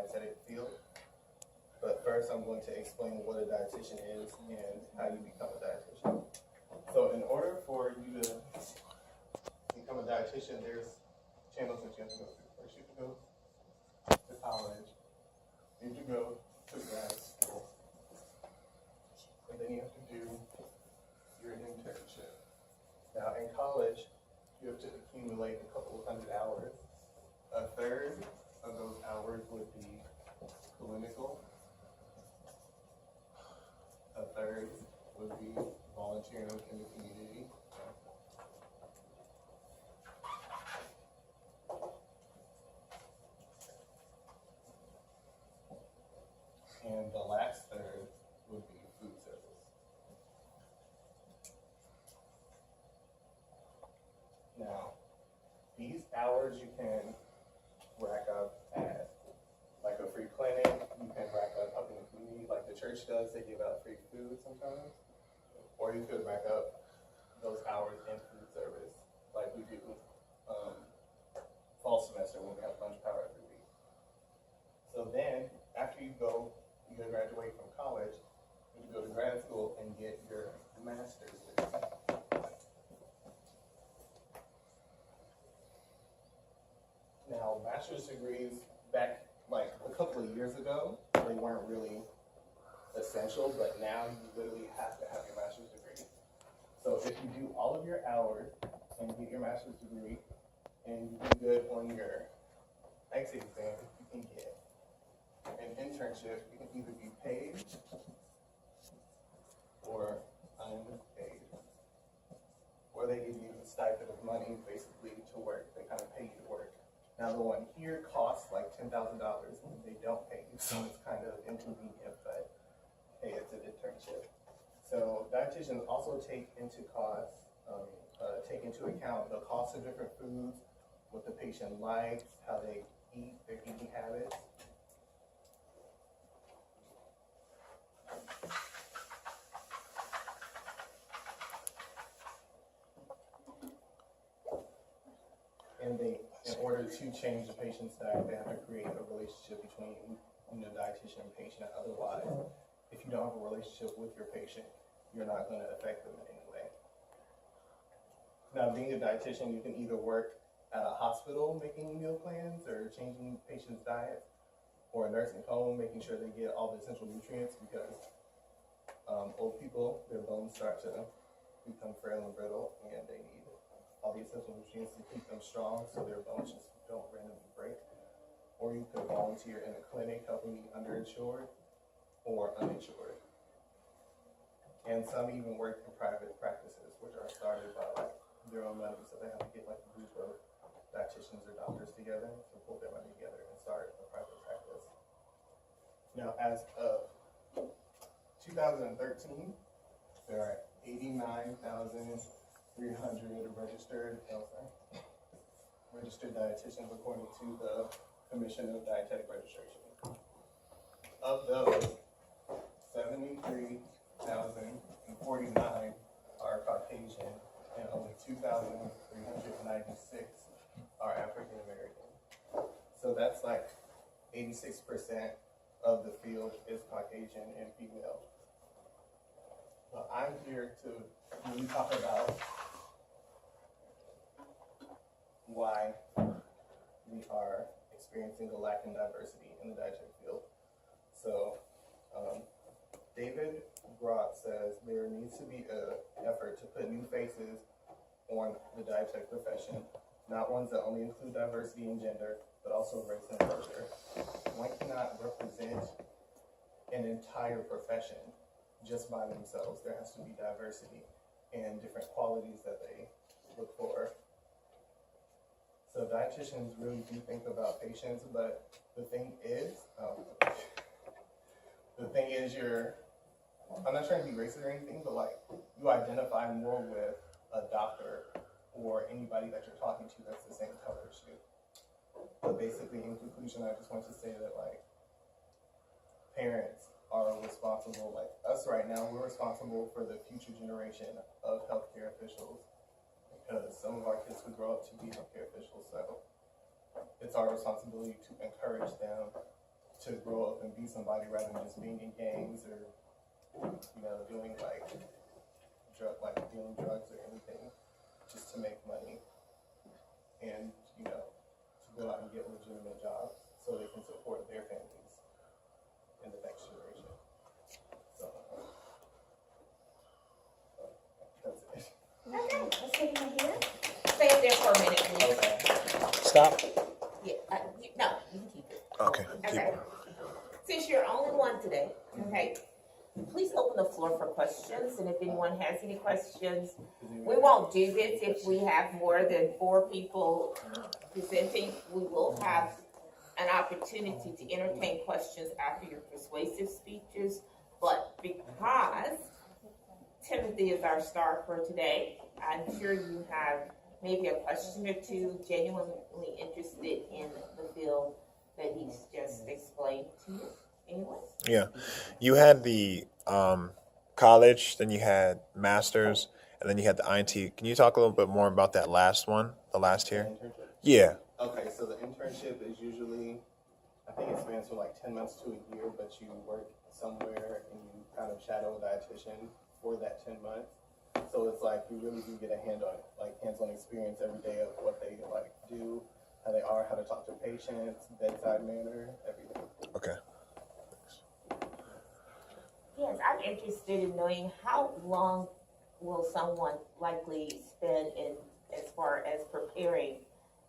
dietetic field. But first, I'm going to explain what a dietitian is and how you become a dietitian. So in order for you to become a dietitian, there's channels that you have to go through. First, you have to go to college. You have to go to grad school. And then you have to do your internship. Now, in college, you have to accumulate a couple of hundred hours. A third of those hours would be clinical. A third would be volunteering in the community. And the last third would be food service. Now, these hours you can rack up at like a free clinic, you can rack up in the community like the church does, they give out free food sometimes. Or you could rack up those hours in food service like we do fall semester when we have lunch power every week. So then, after you graduate from college, you go to grad school and get your master's degree. Now, master's degrees back like a couple of years ago, they weren't really essential, but now you literally have to have your master's degree. So if you do all of your hours and get your master's degree and you do good on your exit exam, you can get an internship. You can either be paid or unpaid. Or they give you a stipend of money basically to work. They kind of pay you to work. Now the one here costs like $10,000 and they don't pay you, so it's kind of inconvenient, but hey, it's an internship. So dietitians also take into account the cost of different foods, what the patient likes, how they eat, their eating habits. And in order to change the patient's diet, they have to create a relationship between dietitian and patient. Otherwise, if you don't have a relationship with your patient, you're not going to affect them in any way. Now, being a dietitian, you can either work at a hospital making meal plans or changing patients' diets, or a nursing home making sure they get all the essential nutrients, because old people, their bones start to become frail and brittle, and they need all the essential nutrients to keep them strong so their bones just don't randomly break. Or you could volunteer in a clinic helping the underinsured or uninsured. And some even work in private practices, which are started by like their own money, so they have to get like a group of dietitians or doctors together to pull their money together and start a private practice. Now, as of 2013, there are 89,300 registered dietitians according to the Commission of Dietetic Registration. Of those, 73,049 are Caucasian and only 2,396 are African American. So that's like 86% of the field is Caucasian and female. But I'm here to really talk about why we are experiencing a lack in diversity in the dietetic field. So, David Groth says there needs to be an effort to put new faces on the dietetic profession, not ones that only include diversity in gender, but also race and culture. One cannot represent an entire profession just by themselves. There has to be diversity and different qualities that they look for. So dietitians really do think about patients, but the thing is I'm not trying to be racist or anything, but like you identify more with a doctor or anybody that you're talking to that's the same color as you. But basically, in conclusion, I just want to say that like parents are responsible, like us right now, we're responsible for the future generation of healthcare officials, because some of our kids could grow up to be healthcare officials. So it's our responsibility to encourage them to grow up and be somebody rather than just being in gangs or, you know, doing like dealing drugs or anything just to make money and, you know, to go out and get legitimate jobs so they can support their families in the next generation. So, that's it. Okay, let's take him here. Stay up there for a minute, please. Okay. Stop. Yeah, no, you can keep it. Okay. Keep Okay. it. Since you're only one today, okay, please open the floor for questions, and if anyone has any questions, we won't do this if we have more than 4 people presenting. We will have an opportunity to entertain questions after your persuasive speeches, but because Timothy is our star for today, I'm sure you have maybe a question or two genuinely interested in the field that he's just explained to you. Anyone? Yeah. You had the college, then you had master's, and then you had the INT. Can you talk a little bit more about that last one, the last tier? Internship? Yeah. Okay, so the internship is usually, I think it spans from like 10 months to a year, but you work somewhere and you kind of shadow a dietitian for that 10 months. So it's like you really do get a hands-on experience every day of what they like do, how they are, how to talk to patients, bedside manner, everything. Okay. Yes, I'm interested in knowing how long will someone likely spend in as far as preparing.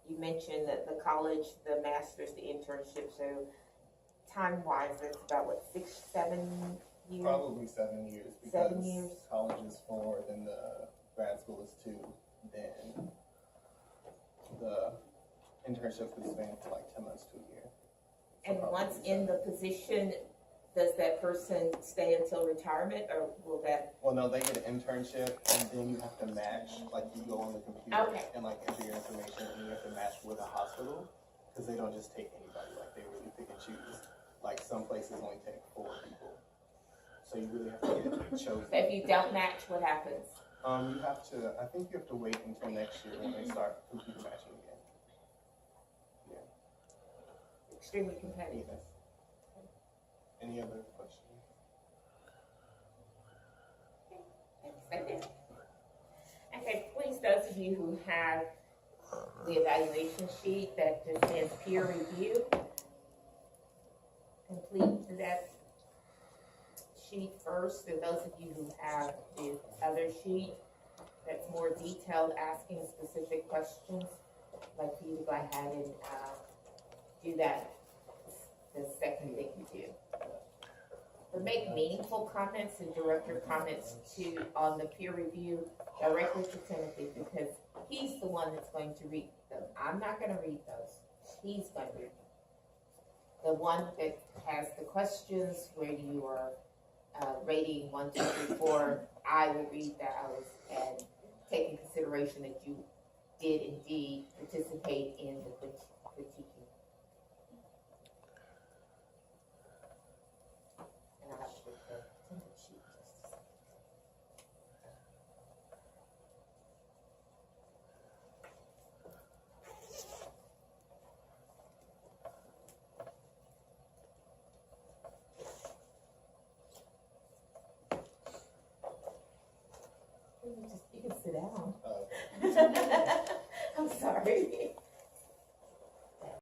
You mentioned that the college, the master's, the internship, so time-wise, it's about what, 6, 7 years? Probably 7 years because 7 years. college is 4, then the grad school is 2, then the internship could span to like 10 months to a year. So And probably once in 7. the position, does that person stay until retirement, or will that? Well, no, they get an internship, and then you have to match. Like you go on the computer Okay. and like enter your information, and you have to match with a hospital because they don't just take anybody. Like they really pick and choose. Like some places only take 4 people, so you really have to get chosen. If you don't match, what happens? You have to. I think you have to wait until next year when they start computer matching again. Yeah. Extremely competitive. Yes. Any other questions? Okay, please, those of you who have the evaluation sheet that just says peer review, complete that sheet first. And those of you who have the other sheet that's more detailed, asking specific questions, I'd like for you to go ahead and do that the second thing you do. But make meaningful comments and direct your comments on the peer review directly to Timothy, because he's the one that's going to read them. I'm not going to read those. He's going to read them. The one that has the questions where you are rating 1, 2, 3, 4, I will read those and take in consideration that you did indeed participate in the critiquing. And I'll have to put the attendance sheet just a second. You can sit down.